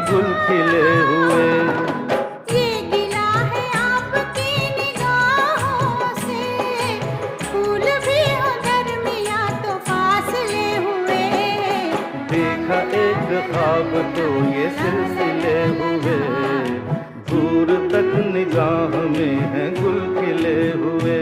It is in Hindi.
गुल खिले हुए। ये गिला है आपकी निगाहों से, फूल भी हो दरमिया तो फासले हुए। देखा एक ख्वाब तो ये सिलसिले हुए, दूर तक निगाह में हैं गुल खिले हुए।